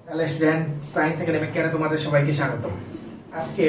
Hello student, science academic কেন তোমাদের সবাইকে স্বাগত। আজকে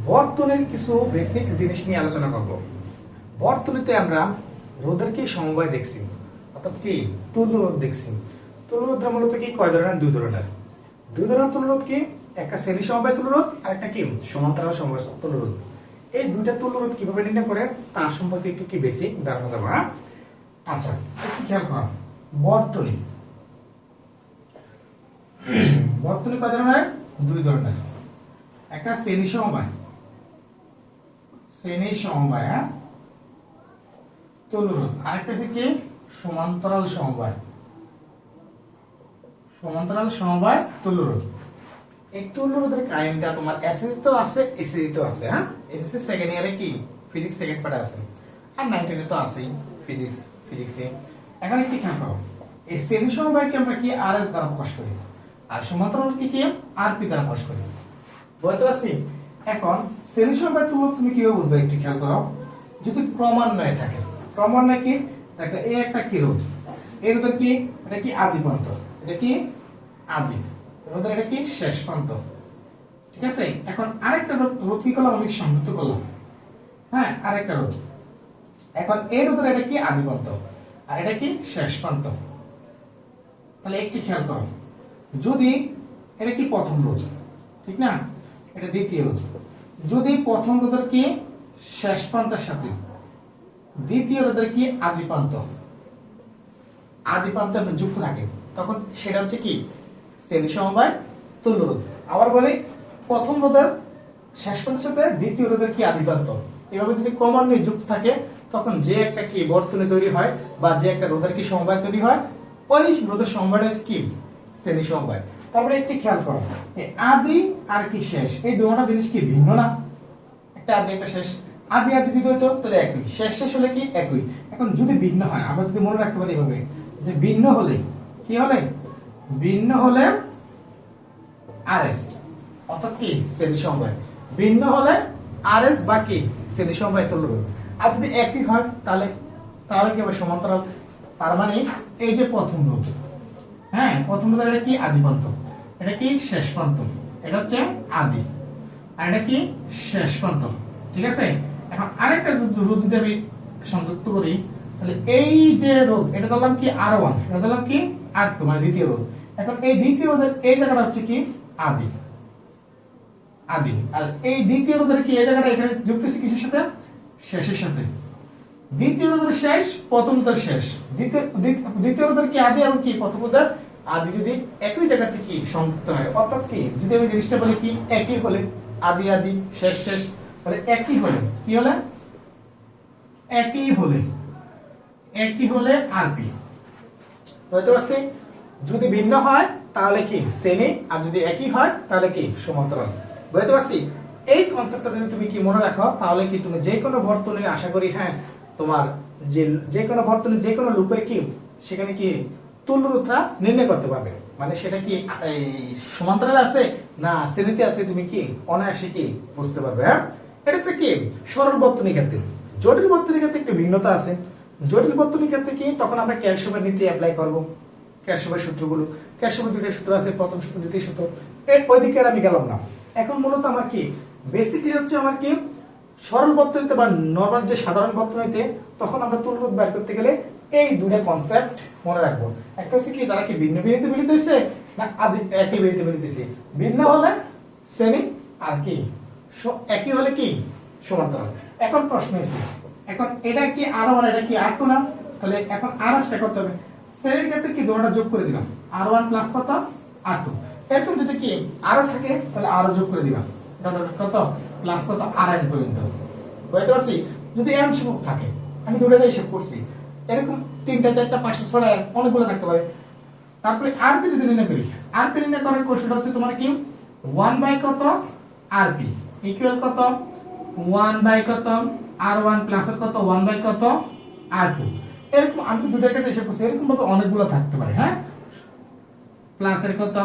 বর্তনীর কিছু বেসিক জিনিস নিয়ে আলোচনা করব। বর্তনীতে আমরা রোধের কি সমবায় দেখছি, অর্থাৎ কি তুল্যরোধ দেখছি। তুল্যরোধটা মূলত কি কয় ধরনের? দুই ধরনের তুল্যরোধ কি? একটা শ্রেণী সমবায় তুল্যরোধ আর একটা কি সমান্তরাল সমবায় তুল্যরোধ। এই দুইটা তুল্যরোধ কিভাবে নির্ণয় করে তার সম্পর্কে একটু কি বেসিক ধারণা দেবো। হ্যাঁ, আচ্ছা একটু খেয়াল করো। বর্তনী কয় ধরনের? দুই ধরনের। একটা শ্রেণী সমবায় হ্যাঁ তুল্যরোধ, আরেকটা হচ্ছে কি সমান্তরাল সমবায় তুল্যরোধ। এই তুল্যরোধের কাহিনীটা তোমার এসএসসি তো আছে, এসএসসি তো আছে। হ্যাঁ, এসএসসি সেকেন্ড ইয়ারে কি ফিজিক্স সেকেন্ড পার্টে আছে, আর 9 10 তো আছেই ফিজিক্সে। এখন কি খেয়াল করো, এই শ্রেণী সমবায়কে আমরা কি আরএস দ্বারা প্রকাশ করি, আর সমান্তরাল কি আরপি দ্বারা প্রকাশ করি। বুঝতে পারছি? এখন শ্রেণী সমবায় তুমি কিভাবে বুঝবে একটু খেয়াল করো। যদি ক্রমান্বয়ে থাকে, ক্রমান্বয় কি দেখো, এই একটা কি রোধ, এই রোধের কি এটা কি আদি প্রান্ত, এটা কি আদি রোধের, এটা কি শেষ প্রান্ত। ঠিক আছে, এখন আরেকটা রোধ কি করলাম, আমি সংযুক্ত করলাম। হ্যাঁ, আরেকটা রোধ। এখন এই রোধের এটা কি আদি প্রান্ত আর এটা কি শেষ প্রান্ত। তাহলে একটু খেয়াল করো, যদি এটা কি প্রথম রোধ, ঠিক না, এটা দ্বিতীয় রোধ, যদি প্রথম রোধের কি শেষ প্রান্তের সাথে দ্বিতীয় রোধের কি আদি প্রান্ত যুক্ত থাকে, তখন সেটা হচ্ছে কি শ্রেণী সমবায় তুল্যরোধ। আবার বলি, প্রথম রোধের শেষ প্রান্তের সাথে দ্বিতীয় রোধের কি আদি প্রান্ত এভাবে যদি ক্রমান্বয়ে যুক্ত থাকে, তখন যে একটা কি বর্তনী তৈরি হয় বা যে একটা রোধের কি সমবায় তৈরি হয়, ওই রোধের সমবায়টা কি শ্রেণী সমবায়। তারপরে একটি খেয়াল করো, আদি আর কি শেষ, এই দুটো জিনিস কি ভিন্ন না? একটা আদি একটা শেষ, আদি যদি হইতো তাহলে একই, শেষ হলে কি একই। এখন যদি ভিন্ন হয়, আমরা যদি মনে রাখতে পারি এভাবে যে ভিন্ন হলে কি হলে, ভিন্ন হলে আরএস, অর্থাৎ কি শ্রেণী সমবায়। ভিন্ন হলে আরএস বা কি শ্রেণী সমবায় তুল্যরোধ। আর যদি একই হয় তাহলে কি হবে সমান্তরাল। তার মানে এই যে প্রথম রোধ, হ্যাঁ প্রথম রোধের এটা কি আদি প্রান্ত, এটা কি শেষ প্রান্ত, এটা হচ্ছে আদি আর এটা কি শেষ প্রান্ত। ঠিক আছে, এখন আরেকটা রোধ যদি আমি সংযুক্ত করি, তাহলে এই যে রোধ এটা ধরলাম কি R1, এটা ধরলাম কি R2, মানে দ্বিতীয় রোধ। এখন এই দ্বিতীয় রোধের এই জায়গাটা হচ্ছে কি আদি, আর এই দ্বিতীয় রোধের কি এই জায়গাটা এখানে যুক্ত হচ্ছে কিসের সাথে? শেষের সাথে। দ্বিতীয় রোধের শেষ, প্রথম রোধের শেষ, দ্বিতীয় রোধের কি আদি এবং কি প্রথম রোধের আদি যদি একই জায়গা থেকে সংযুক্ত হয়, অর্থাৎ কি যদি আমি জিনিসটা বলি কি একই হলে আদি শেষ, তাহলে একই হলে কি হলে, একই হলে আরপি। বুঝতে পারছি? যদি ভিন্ন হয় তাহলে কি শ্রেণী, আর যদি একই হয় তাহলে কি সমান্তরাল। বুঝতে পারছি? এই কনসেপ্টটা যদি তুমি কি মনে রাখো, তাহলে কি তুমি যে কোনো বর্তনীর আশা করি, হ্যাঁ তোমার যে কোনো বর্তনী যে কোনো লুপের কি সেখানে কি তুল্যরোধটা নির্ণয় করতে পারবে। মানে সেটা কি সমান্তরাল আছে না শ্রেণীতে আছে, তুমি কি অনায়াসে কি বুঝতে পারবে। হ্যাঁ, এটা হচ্ছে কি সরল বর্তনীর ক্ষেত্রে। জটিল বর্তনীর ক্ষেত্রে একটু ভিন্নতা আছে। জটিল বর্তনীর ক্ষেত্রে কি তখন আমরা ক্যারশফের নীতি অ্যাপ্লাই করব, ক্যারশফের সূত্রগুলো। ক্যারশফের দুইটা সূত্র আছে, প্রথম সূত্র দ্বিতীয় সূত্র, ওই দিকে আর আমি গেলাম না। এখন মূলত আমার কি বেসিকলি হচ্ছে আমার কি সরল বর্তনীতে বা নরমাল যে সাধারণ বর্তনীতে তখন আমরা তুল্যরোধ বের করতে গেলে এই দুটো কনসেপ্ট মনে রাখবো। একটা হচ্ছে কি তারা কি ভিন্ন বিন্দুতে মিলিত হয়েছে না একই বিন্দুতে মিলিত হয়েছে। ভিন্ন হলে শ্রেণী আর কি একই হলে কি সমান্তরাল। এখন প্রশ্ন এসে, এখন এটা কি R1 এটা কি R2 না, তাহলে এখন আরএসটা কত হবে? শ্রেণীর ক্ষেত্রে কি দুটোটা যোগ করে দিলাম, R1 প্লাস কত R2। এরকম যদি কি আরো থাকে তাহলে আরো যোগ করে দিলাম, কত প্লাস কত Rn পর্যন্ত। বুঝতে পারছি? যদি m সংখ্যক থাকে, আমি দুটোতে হিসাব করছি, এরকম 3টা 4টা 5টা 6টা অনেকগুলো থাকতে পারে। তারপরে আরপি যদি নির্ণয় করি, আরপি নির্ণয় করার কৌশলটা হচ্ছে তোমার কি 1 বাই কত আরপি ইকুয়াল কত 1 বাই কত R1 প্লাস এর কত 1 বাই কত R2। এরকম আমি তো দুটোর ক্ষেত্রে হিসাব করছি, এরকম ভাবে অনেকগুলো থাকতে পারে। হ্যাঁ, প্লাস এর কত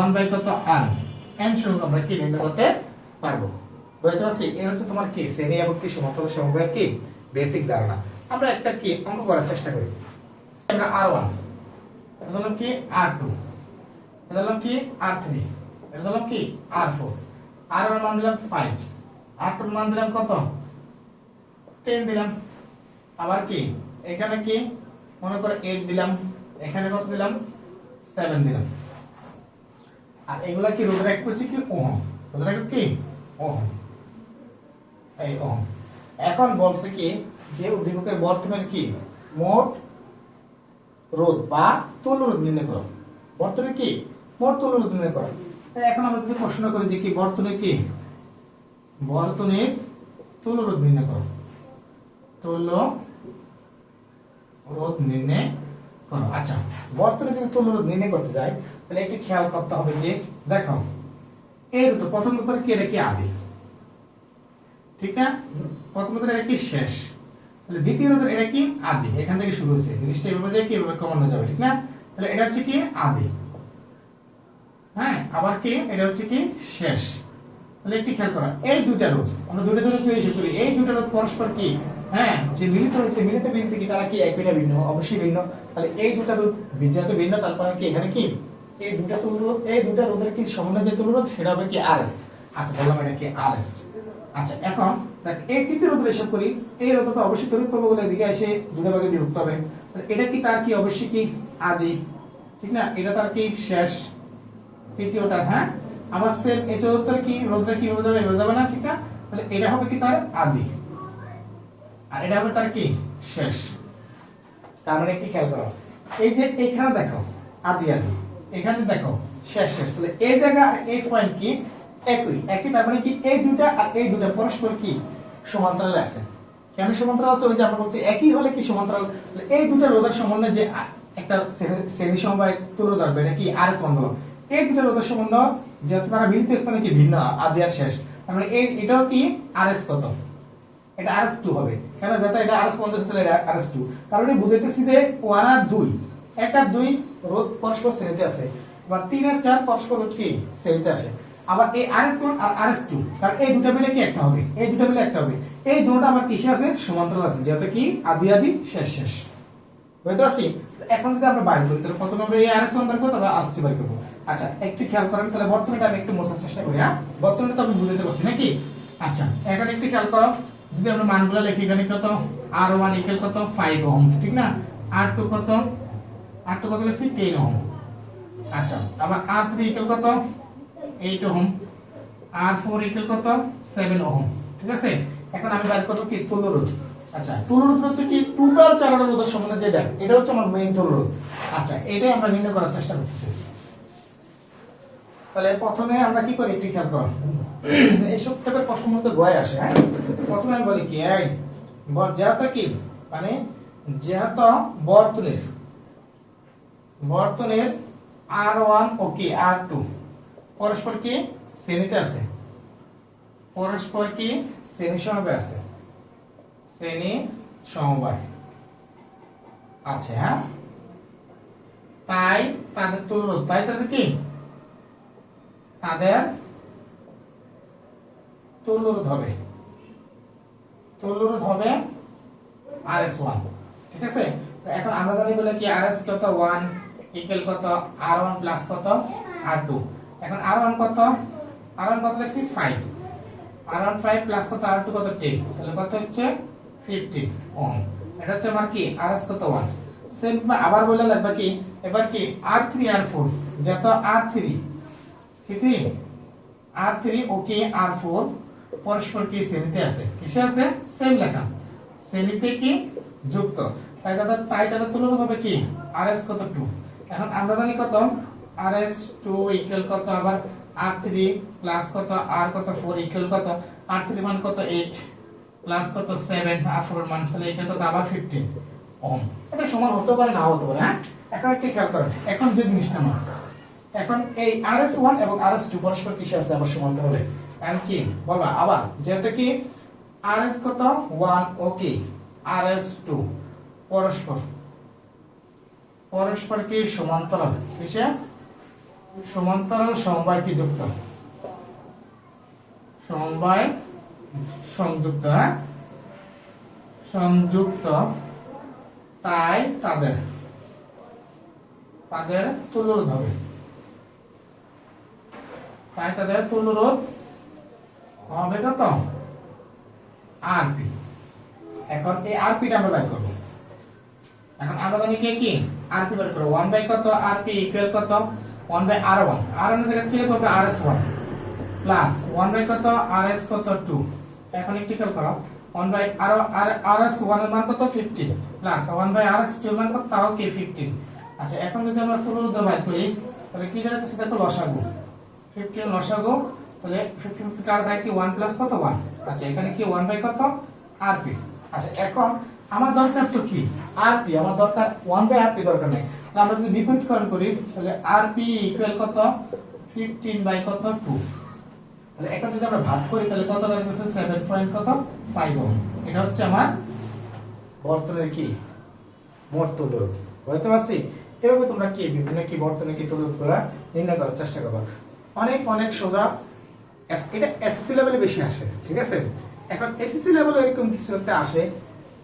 1 বাই কত R n সংখ্যক আমরা কি নির্ণয় করতে পারবো। বুঝতে পারছি? এই হচ্ছে তোমার কি শ্রেণী এবং কি সমান্তরাল সমবায়ের কি বেসিক ধারণা। আমরা একটা কি অঙ্ক করার চেষ্টা করি। আমরা R1 ধরলাম কি R2, এটা দিলাম কি R3, এটা দিলাম কি R4, R1 এর মান দিলাম 5, R2 এর মান দিলাম কত 10 দিলাম। আবার কি এখানে কি মনে করে 8 দিলাম, এখানে কত দিলাম 7 দিলাম। আর এগুলা কি রোধের এক করছি কি ওহম, রোধের এক কি ওহম, এই ওহম। এখন বলছে কি যে উদ্দীপকের বর্তনীর কি মোট রোধ বা তুল্য রোধ নির্ণয় করো। বর্তনীর কি মোট তুল্য রোধ নির্ণয় করো। এখন আমরা যদি প্রশ্ন করি যে কি বর্তনীর তুল্য রোধ নির্ণয় করো, তুল্য রোধ নির্ণয় করো। আচ্ছা, বর্তনী যদি তুল্য রোধ নির্ণয় করতে যাই তাহলে একটু খেয়াল করতে হবে যে দেখো এই দুটো প্রথম রোধের কি এটা কি আদি, ঠিক না? প্রথম রোধের এটা কি শেষ, তাহলে দ্বিতীয় রোধের এটা কি আদি, এখান থেকে শুরু হচ্ছে জিনিসটা এভাবে যায় কি এভাবে কমানো যাবে, ঠিক না? তাহলে এটা হচ্ছে কি আদি, হ্যাঁ, আবার কি এটা হচ্ছে কি শেষ। তাহলে একটু খেয়াল করা এই দুইটা রোধ আমরা দুইটা রোধ কি হিসাব করি, এই দুইটা রোধ পরস্পর কি হ্যাঁ যে মিলিত হয়েছে, মিলিত বিন্দু কি তারা কি একই না ভিন্ন? অবশ্যই ভিন্ন। তাহলে এই দুইটা রোধ যেহেতু ভিন্ন তারপরে কি এখানে কি এই দুইটা তুল্য রোধ, এই দুইটা রোধের কি সমন্বয় যে তুল্য রোধ সেটা হবে কি আরএস। আচ্ছা, বললাম এটা কি আরএস। আচ্ছা, এখন দেখ এই তৃতীয় রোধের হিসাব করি, এই রোধ তো অবশ্যই তড়িৎ প্রবাহ বলে এদিকে এসে দুটো ভাগে বিভক্ত হবে। তাহলে এটা কি তার কি অবশ্যই কি আদি, ঠিক না? এটা তার কি শেষ তৃতীয়টা, হ্যাঁ। আবার সেম এই চতুর্থের কি রোধটা কি হয়ে যাবে, হয়ে যাবে না, ঠিক না? তাহলে এটা হবে কি তার আদি আর এটা হবে তার কি শেষ। তার মানে কি খেয়াল করো এই যে এখানে দেখো আদি আদি, এখানে দেখো শেষ শেষ, তাহলে এই জায়গা আর এই পয়েন্ট কি একই একই, তার মানে কি এই দুটো আর এই দুটো পরস্পর কি সমান্তরালে আছে। কেন সমান্তরাল আছে? ওই যে আমরা বলছি একই হলে কি সমান্তরাল, এই দুটো রোধের সমন্বয়ে যে একটা শ্রেণী সমবায় তুল্য রোধ আসবে, এটা কি আরএস বন্ধন। এই দুটো রোধের সমন্বয় যেহেতু তারা মিলিত স্থানে কি ভিন্ন, আদি আর শেষ, তার মানে এটাও কি আরএস কত, এটা আরএস 2 হবে। কেন? যেটা এটা আরএস 50 তাহলে এটা আরএস 2, তার মানে বুঝাইতেছি যে 1 আর 2 1 আর 2 রোধ পরস্পর শ্রেণীতে আছে, বা 3 আর 4 পরস্পর রোধ কি শ্রেণীতে আছে। আবার এই আরএস1 আর আরএস2 কারণ এই দুটো মিলে কি একটা হবে, এই দুটো মিলে একটা হবে, এই দুটোটা আবার কিসে আছে সমান্তরাল আছে, যেটা কি আদি আদি শেষ শেষ। বুঝতে পারছি? এখন যদি আমরা বাইর করি তাহলে প্রথমে আমরা এই আরএস1 বের করব, তারপর আরএস2 বের করব। আচ্ছা, একটু খেয়াল করেন, তাহলে বর্তনীটা আমি একটু মোছার চেষ্টা করি। হ্যাঁ, বর্তনীটা তো আমি বুঝাতে পারছি নাকি? আচ্ছা, এখন একটু খেয়াল করো, যদি আমরা মানগুলো লিখি এখানে কত R1 ইকুয়াল কত 5 ওহম, ঠিক না? R2 কত লিখছি 10 ওহম। আচ্ছা, আবার R3 ইকুয়াল কত 8 ওহম, R4 ইকুয়াল কত 7 ওহম, ঠিক আছে? এখন আমি বের করব কি তুল্য রোধ। আচ্ছা, তুল্য রোধ হচ্ছে কি টোটাল চারটা রোধের সমন্বয় যেটা, এটা হচ্ছে আমার মেইন তুল্য রোধ। আচ্ছা, এটাই আমরা নির্ণয় করার চেষ্টা করতেছি। তাহলে প্রথমে আমরা কি করি একটু খেয়াল করো, এইসব টাইপের প্রশ্ন মধ্যে গয়ে আসে। হ্যাঁ, প্রথমে আমি বলি কি এই যেহেতু কি মানে যেহেতু বর্তনীর R1 ও কি R2 পরস্পর কি শ্রেণীতে আছে, পরস্পর কি শ্রেণী সমবায় আছে, শ্রেণী সমবায় আছে। হ্যাঁ, তাই তাদের তুল্য রোধ, তাই তাদের কি তাদের তুল্য রোধ হবে RS1, ঠিক আছে? তো এখন আমরা জানি বলে কি RS কত 1 ইকুয়াল কত R1 প্লাস কত R2। এখন R1 কত লিখছি 5, R1 5 প্লাস কত R2 কত 10, তাহলে কত হচ্ছে 50 ওহম। এটা হচ্ছে আমার কি RS কত 1। সেম আবার বলে লাগবে কি এবার কি R3 R4, যত R3 ওকে R4 পরস্পর কি শ্রেণীতে আছে, কিসে আছে সেম লেখা শ্রেণীতে কি যুক্ত, তাই তাদের তুল্য রোধ হবে কি RS কত 2। এখন আমরা জানি কত RS2 ইকুয়াল কত আবার R3 প্লাস কত R কত 4 ইকুয়াল কত R3 মান কত 8 প্লাস কত 7 R4 মান, তাহলে ইকুয়াল কত আবার 15 ওহম। এটা সমান হতে পারে না হতে পারে। হ্যাঁ, এখন একটু খেয়াল করেন, এখন যে জিনিসটা আমার এখন এই RS1 এবং RS2 পরস্পর কিসে আছে আবার সমান্তরাল হবে। এন্ড কি বলবা আবার যেহেতু কি RS কত 1 ওকে RS2 পরস্পর কি সমান্তরাল, কিসে সমান্তরাল সমবায় কি যুক্ত, সমবায় সংযুক্ত। হ্যাঁ, সংযুক্ত, তাই তাদের তুল্য রোধ হবে তাই তাদের তুল্য রোধ হবে কত আরপি। এখন এই আরপিটা আমরা বের করব। এখন আমরা জানি কি আরপি বের করব 1 বাই কত আরপি ইকুয়াল কত 1 বাই r1 r1 এর জায়গায় কি লিখব rs1 প্লাস 1 বাই কত rs কত 2। এখন ইন্টিগ্রাল করো 1 বাই rs1 এর মান কত 15 প্লাস 1 বাই rs2 এর মান কত তাও কি 15। আচ্ছা এখন যদি আমরা তুল্য রোধ বের করি তাহলে কি দাঁড়াচ্ছে দেখো লসাগু 15 লসাগু, তাহলে 15 কার থাকে কি 1 প্লাস কত 1। আচ্ছা এখানে কি 1 বাই কত আরপি। আচ্ছা এখন আমার দরকার তো কি আরপি, আমার দরকার 1 বাই আরপি দরকার নাই। তাহলে আমরা যদি বিপরীতকরণ করি তাহলে আরপি ইকুয়াল কত 15 বাই কত 2। তাহলে এখন যদি আমরা ভাগ করি তাহলে কত দাঁড়াচ্ছে 7.5 ওহম। এটা হচ্ছে আমার বর্তনীর কি মোট তুল্য রোধ। বুঝতে পারছি? এভাবে তোমরা কি বিভিন্ন কি বর্তনী কি তুল্য রোধ করা নির্ণয় করার চেষ্টা করবে। অনেক অনেক সোজা, এটা এসএসসি লেভেলে বেশি আসে, ঠিক আছে। এখন এসএসসি লেভেলে এরকম কিছু একটা আসে,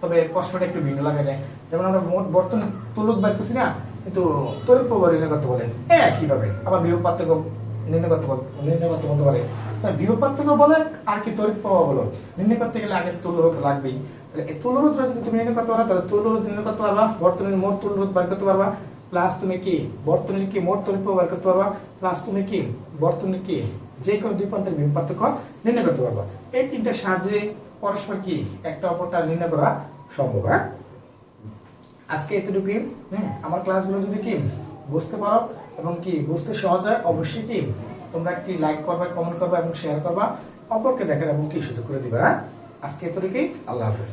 তবে প্রশ্নটা একটু ভিন্ন লাগে যায়। যেমন আমরা মোট বর্তনী তুল্য রোধ বের করছি না, কিন্তু তড়িৎ প্রবাহ নির্ণয় করতে বলে একইভাবে আবার বিভব পার্থক্য নির্ণয় করতে বলতে পারে। তাই বিভব পার্থক্য বলে আর কি তড়িৎ প্রবাহ বলো নির্ণয় করতে গেলে আগে তুল্য রোধ লাগবেই। তাহলে এই তুল্য রোধ যদি তুমি নির্ণয় করতে পারো তাহলে তুল্য রোধ নির্ণয় করতে পারবা, বর্তনীর মোট তুল্য রোধ বের করতে পারবা, প্লাস তুমি কি বর্তনীর কি মোট তড়িৎ প্রবাহ বের করতে পারবা, প্লাস তুমি কি বর্তনীর কি যে কোনো দুই প্রান্তের বিভব পার্থক্য নির্ণয় করতে পারবা। এই তিনটা সাহায্যে পরস্পর কি একটা অপরটা নির্ণয় করা সম্ভব। হ্যাঁ, আজকে এতটুকুই। আমার ক্লাসগুলো যদি কি বুঝতে পারো এবং কি বুঝতে সহজ হয় অবশ্যই কি তোমরা কি লাইক করবে, কমেন্ট করবে এবং শেয়ার করবা, অপরকে দেখার এবং কি সুযোগ করে দিবা। আজকে এতটুকুই। আল্লাহ হাফেজ।